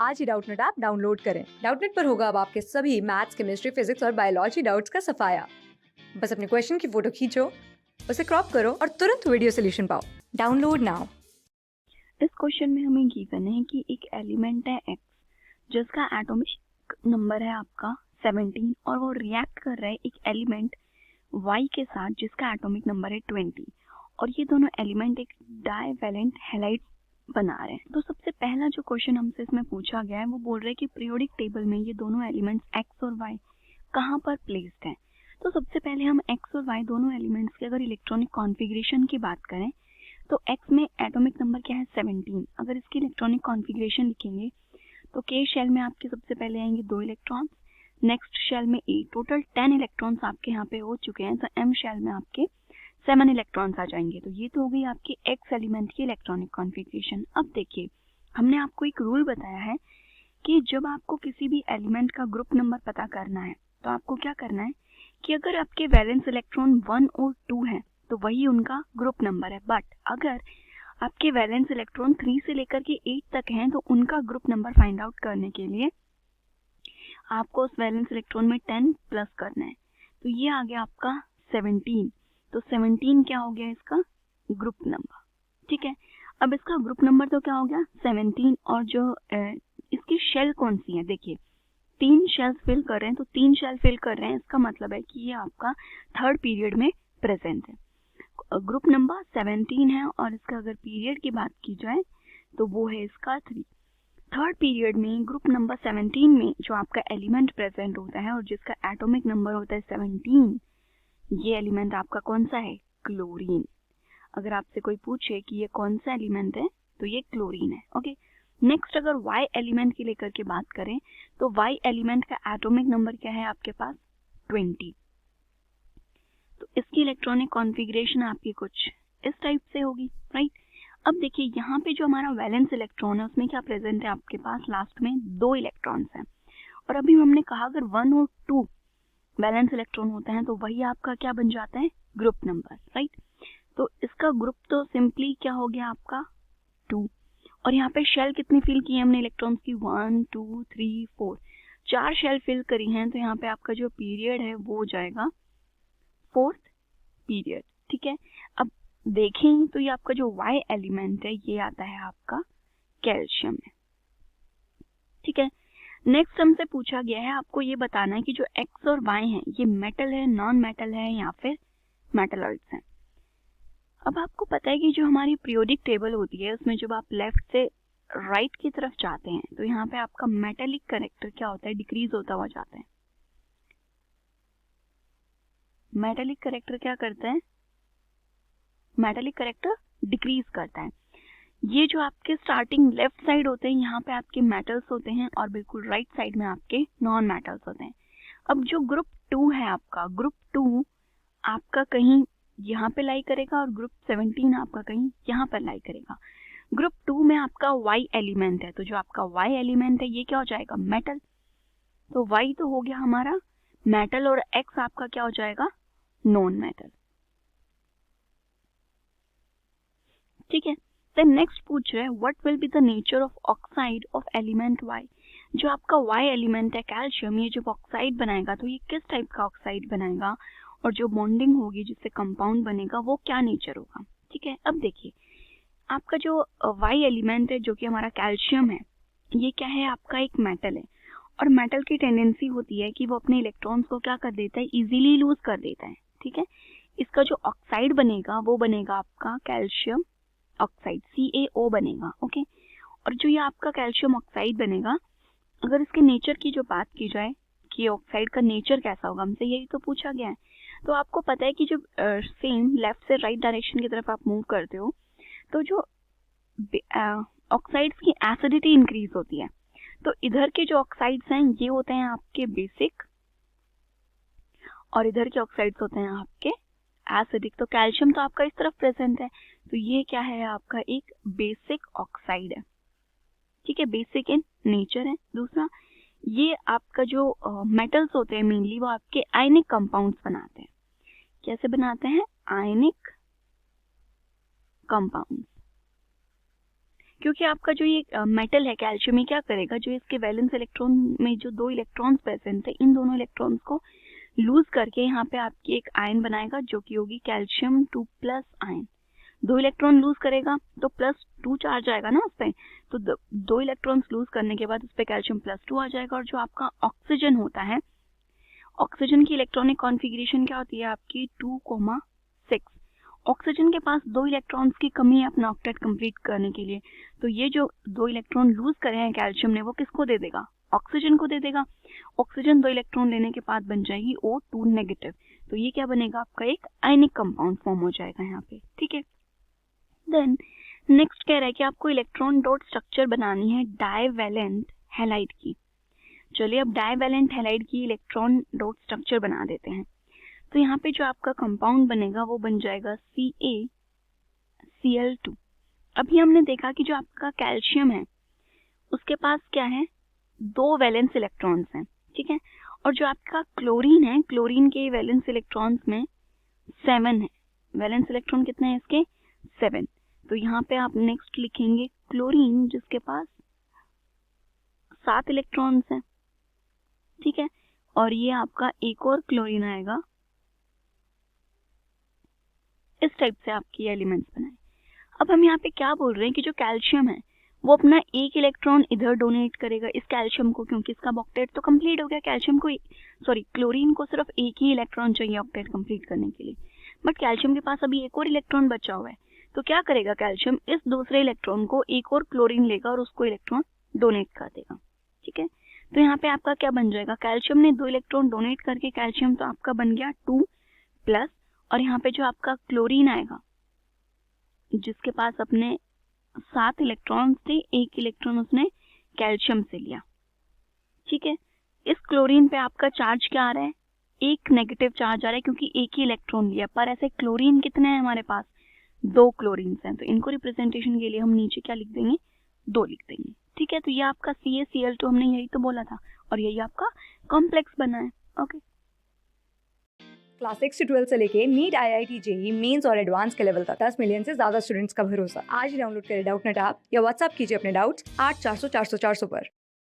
आज ही Doubtnut app download करें। Doubtnut पर होगा अब आपके सभी मैथ्स, केमिस्ट्री, फिजिक्स और बायोलॉजी डाउट्स का सफाया। बस अपने क्वेश्चन की फोटो खींचो, उसे क्रॉप करो और तुरंत वीडियो सोल्यूशन पाओ। Download now. इस क्वेश्चन में हमें गिवन है कि एक एलिमेंट है x जिसका एटॉमिक नंबर है आपका 17 और वो रिएक्ट कर रहा है एक एलिमेंट y के साथ जिसका एटॉमिक नंबर है 20 और ये दोनों एलिमेंट एक डाइवैलेंट हैलाइड बना रहे हैं। तो सबसे पहला जो क्वेश्चन हमसे इसमें पूछा गया है वो बोल रहे हैं कि पीरियोडिक टेबल में ये दोनों एलिमेंट्स x और y कहाँ पर प्लेस्ड हैं। तो सबसे पहले हम x और y दोनों एलिमेंट्स के अगर इलेक्ट्रॉनिक कॉन्फ़िगरेशन की बात करें तो x में एटॉमिक नंबर क्या है 17। अगर इसकी इलेक्ट्रॉनिक कॉन्फ़िगरेशन लिखेंगे तो k शेल में आपके सबसे पहले आएंगे 2 इलेक्ट्रॉन्स, नेक्स्ट शेल में 8, टोटल 10 इलेक्ट्रॉन्स आपके यहाँ पे हो चुके हैं। तो m शेल में आपके 7 इलेक्ट्रॉन्स आ जाएंगे। तो ये तो हो गई आपकी x एलिमेंट की इलेक्ट्रॉनिक कॉन्फ़िगरेशन। अब देखिए हमने आपको एक रूल बताया है कि जब आपको किसी भी एलिमेंट का ग्रुप नंबर पता करना है तो आपको क्या करना है कि अगर आपके वैलेंस इलेक्ट्रॉन 1 और 2 हैं तो वही उनका ग्रुप नंबर है। बट अगर आपके वैलेंस इलेक्ट्रॉन 3 से लेकर के 8 तक हैं तो उनका ग्रुप नंबर फाइंड आउट करने के लिए आपको उस वैलेंस इलेक्ट्रॉन में 10 प्लस करना है। तो ये आ गया आपका 17। तो 17 क्या हो गया इसका ग्रुप नंबर। ठीक है, अब इसका ग्रुप नंबर तो क्या हो गया 17 और जो इसकी शेल कौन सी है, देखिए 3 शेल्स फिल कर रहे हैं। तो 3 शेल फिल कर रहे हैं इसका मतलब है कि ये आपका थर्ड पीरियड में प्रेजेंट है। ग्रुप नंबर 17 है और इसका अगर पीरियड की बात की जाए तो वो है इसका 3। थर्ड पीरियड में ग्रुप नंबर 17 में जो आपका एलिमेंट प्रेजेंट होता है और जिसका एटॉमिक नंबर होता है 17, ये एलिमेंट आपका कौन सा है क्लोरीन। अगर आपसे कोई पूछे कि ये कौन सा एलिमेंट है तो ये क्लोरीन है। ओके, नेक्स्ट अगर y एलिमेंट की लेकर के बात करें तो y एलिमेंट का एटॉमिक नंबर क्या है आपके पास 20। तो इसकी इलेक्ट्रॉनिक कॉन्फ़िगरेशन आपकी कुछ इस टाइप से होगी, राइट। अब देखिए यहाँ पे जो हमारा वैलेंस इलेक्ट्रॉन है उसमें क्या प्रेजेंट है आपके पास लास्ट में 2 इलेक्ट्रॉन्स हैं। और अभी हमने कहा अगर 1 और 2 वैलेंस इलेक्ट्रॉन होता है तो वही आपका क्या बन जाता है ग्रुप नंबर, राइट। तो इसका ग्रुप तो सिंपली क्या हो गया आपका 2। और यहाँ पे शेल कितनी फिल की है हमने इलेक्ट्रॉन्स की 1 2 3 4, 4 शेल फिल करी हैं। तो यहाँ पे आपका जो पीरियड है वो हो जाएगा 4th पीरियड। ठीक है, अब देखें तो ये आपका जो y एलिमेंट है ये आता है आपका कैल्शियम में। ठीक है, नेक्स्ट हमसे पूछा गया है आपको ये बताना है कि जो x और y है ये मेटल है, नॉन मेटल है या फिर मेटलॉइड्स हैं। अब आपको पता है कि जो हमारी पीरियोडिक टेबल होती है उसमें जब आप लेफ्ट से राइट की तरफ जाते हैं तो यहाँ पे आपका मेटेलिक कैरेक्टर क्या होता है डिक्रीज होता हुआ जाता है। मेटेलिक कैरेक्टर क्या करता है, मेटेलिक कैरेक्टर डिक्रीज करता है। ये जो आपके स्टार्टिंग लेफ्ट साइड होते हैं यहाँ पे आपके मेटल्स होते हैं और बिल्कुल राइट साइड में आपके नॉन मेटल्स होते हैं। अब जो ग्रुप 2 है आपका, ग्रुप 2 आपका कहीं यहाँ पे लाई करेगा और ग्रुप 17 आपका कहीं यहाँ पर लाई करेगा। ग्रुप 2 में आपका y एलिमेंट है तो जो आपका y एलिमेंट है ये क्या हो जाएगा मेटल। तो y तो हो गया हमारा मेटल और x आपका क्या हो जाएगा नॉन मेटल। ठीक है, देन नेक्स्ट पूछ रहा है what will be the nature of oxide of element y। जो आपका y एलिमेंट है कैल्शियम, ये जब ऑक्साइड बनाएगा तो ये किस टाइप का ऑक्साइड बनाएगा और जो बॉन्डिंग होगी जिससे कंपाउंड बनेगा वो क्या नेचर होगा। ठीक है, अब देखिए आपका जो y एलिमेंट है जो कि हमारा कैल्शियम है ये क्या है आपका एक मेटल है और मेटल की टेंडेंसी होती है कि वो अपने इलेक्ट्रॉन्स को क्या कर देता है इजीली लूज कर देता है। ठीक है, इसका जो ऑक्साइड बनेगा वो बनेगा आपका कैल्शियम ऑक्साइड CaO बनेगा। ओके, और जो ये आपका कैल्शियम ऑक्साइड बनेगा अगर इसके नेचर की जो बात की जाए कि ऑक्साइड का नेचर कैसा होगा, हमसे यही तो पूछा गया है। तो आपको पता है कि जब सेम लेफ्ट से राइट डायरेक्शन की तरफ आप मूव करते हो तो जो ऑक्साइड्स की एसिडिटी इंक्रीज होती है। तो इधर के जो ऑक्साइड्स हैं ये होते हैं आपके बेसिक और इधर के ऑक्साइड्स होते हैं आपके एसिडिक। तो कैल्शियम तो आपका इस तरफ प्रेजेंट है तो ये क्या है आपका एक बेसिक ऑक्साइड है। ठीक है, बेसिक इन नेचर है। दूसरा ये आपका जो मेटल्स होते हैं मेनली वो आपके आयनिक कंपाउंड्स बनाते हैं। कैसे बनाते हैं आयनिक कंपाउंड्स। क्योंकि आपका जो ये मेटल है कैल्शियम, ये क्या करेगा, जो इसके वैलेंस इलेक्ट्रॉन में जो 2 इलेक्ट्रॉन्स प्रेजेंट है, इन दोनों इलेक्ट्रॉन्स को लूज करके यहाँ पे आपकी एक आयन बनाएगा जो कि होगी calcium 2 plus ion. 2 electron lose करेगा तो +2 चार्ज आएगा ना उस पे, तो 2 इलेक्ट्रॉन्स लूज करने के बाद उस पे कैल्शियम +2 आ जाएगा। और जो आपका ऑक्सीजन होता है, ऑक्सीजन की इलेक्ट्रॉनिक कॉन्फ़िगरेशन क्या होती है आपकी 2,6। ऑक्सीजन के पास 2 इलेक्ट्रॉन्स की कमी है अपना ऑक्टेट कंप्लीट करने के लिए, तो ये जो 2 इलेक्ट्रॉन लूज करे हैं कैल्शियम ने, वो किसको दे देगा, ऑक्सीजन को दे देगा। ऑक्सीजन 2 इलेक्ट्रॉन लेने के बाद बन जाएगी O2 नेगेटिव, तो ये क्या बनेगा आपका एक आयनिक कंपाउंड फॉर्म हो जाएगा यहाँ पे, ठीक है। देन नेक्स्ट कह रहा है कि आपको इलेक्ट्रॉन डॉट स्ट्रक्चर बनानी है डाइवैलेंट हैलाइड की। चलिए अब डाइवैलेंट हैलाइड की इलेक्ट्रॉन डॉट स्ट्रक्चर बना देते हैं। तो यहाँ पे जो आपका कंपाउंड बनेगा वो बन जाएगा CaCl2। अभी हमने देखा कि जो आपका कैल्शियम है उसके पास क्या है, 2 वैलेंस इलेक्ट्रॉन्स हैं, ठीक है। और जो आपका क्लोरीन है, क्लोरीन के वैलेंस इलेक्ट्रॉन्स में 7 है। वैलेंस इलेक्ट्रॉन कितने हैं इसके, 7। तो यहाँ पे आप नेक्स्ट लिखेंगे क्लोरीन जिसके पास 7 इलेक्ट्रॉन्स हैं, ठीक है। और ये आपका एक और क्लोरीन आएगा, इस टाइप से आपकी एलिमेंट्स बनाए। अब हम यहाँ पे क्या बोल रहे हैं कि जो कैल्शियम है वो अपना एक इलेक्ट्रॉन इधर डोनेट करेगा इस कैल्शियम को, क्योंकि इसका ऑक्टेट तो कंप्लीट हो गया। कैल्शियम को क्लोरीन को सिर्फ एक ही इलेक्ट्रॉन चाहिए ऑक्टेट कंप्लीट करने के लिए, बट कैल्शियम के पास अभी एक और इलेक्ट्रॉन बचा हुआ है। तो क्या करेगा कैल्शियम, इस दूसरे इलेक्ट्रॉन को एक और क्लोरीन लेगा और उसको इलेक्ट्रॉन डोनेट कर देगा, ठीक है। तो यहाँ पे आपका क्या बन जाएगा, कैल्शियम ने 2 इलेक्ट्रॉन डोनेट करके कैल्शियम तो आपका बन गया 2 प्लस, और यहाँ पे जो आपका क्लोरीन आएगा जिसके पास अपने 7 इलेक्ट्रॉन्स थे, 1 इलेक्ट्रॉन उसने कैल्शियम से लिया, ठीक है। इस क्लोरीन पे आपका चार्ज क्या आ रहा है, एक नेगेटिव चार्ज आ रहा है क्योंकि एक ही इलेक्ट्रॉन लिया। पर ऐसे क्लोरीन कितने हैं हमारे पास, 2 क्लोरीन हैं, तो इनको रिप्रेजेंटेशन के लिए हम नीचे क्या लिख देंगे, 2 लिख देंगे, ठीक है। तो ये आपका CaCl2 हमने यही तो बोला था, और यही आपका कॉम्प्लेक्स बना है, ओके। क्लास 6 से 12 से लेके नीट, IIT, JEE मेंस और एडवांस के लेवल तक 10 मिलियन से ज्यादा स्टूडेंट्स का भरोसा। आज ही डाउनलोड करें डाउटनेट ऐप या व्हाट्सएप कीजिए अपने डाउट्स 8400 400 400 पर।